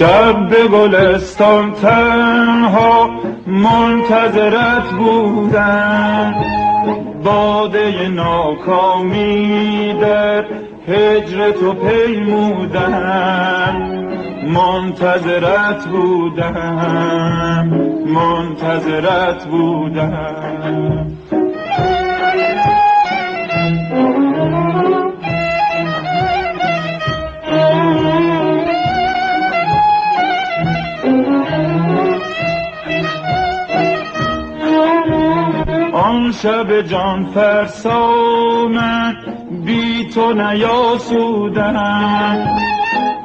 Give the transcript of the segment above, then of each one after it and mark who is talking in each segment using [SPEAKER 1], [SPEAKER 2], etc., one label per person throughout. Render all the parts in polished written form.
[SPEAKER 1] شب به گلستان تنها منتظرت بودم، باده ناکامی در هجر تو پیمودم، منتظرت بودم، منتظرت بودم. آن شب جان فرسا من بی تو نیاسودم،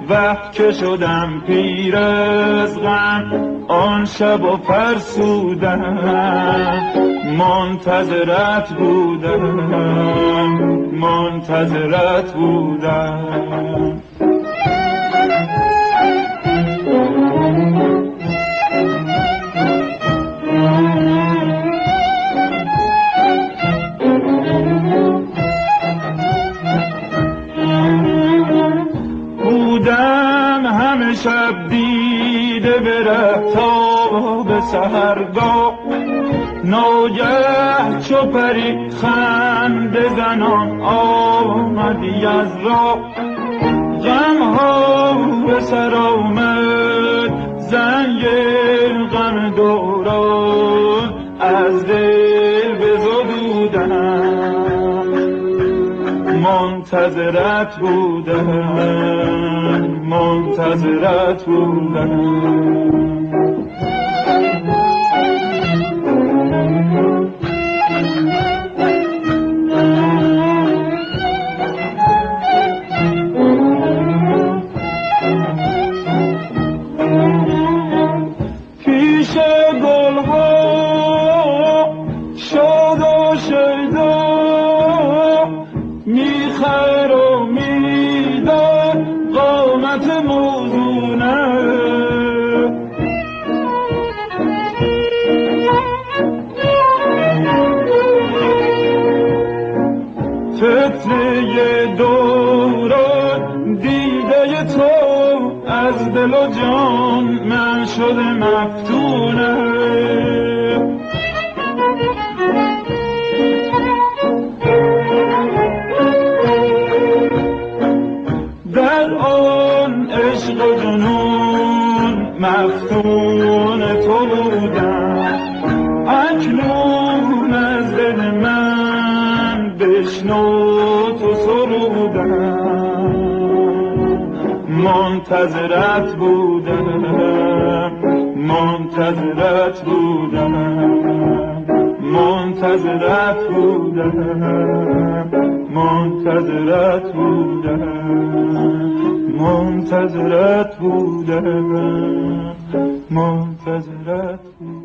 [SPEAKER 1] وقت که شدم پیر از غم آن شب و فرسودم، منتظرت بودم، منتظرت بودم. همه شب دیده به ره تا به سحرگاه، ناگه چو پری خنده زنان آمدی از راه، غمها به سر آمد زنگ غم دوران از دل بزدودم، منتظرت بودم، منتظرت بودم. پیش گلها شاد و شیدا میخر و میدان قامت موزونه، فتنه دوران دیده تو از دل و جان من شده مفتونه، در آن عشق و جنون مفتون تو بودم، اکنون از دل من بشنو تو سرودم، منتظرت بودم، منتظرت بودم، منتظرت بودم، منتظرت بودم، منتظرت بودم، منتظرت بودم.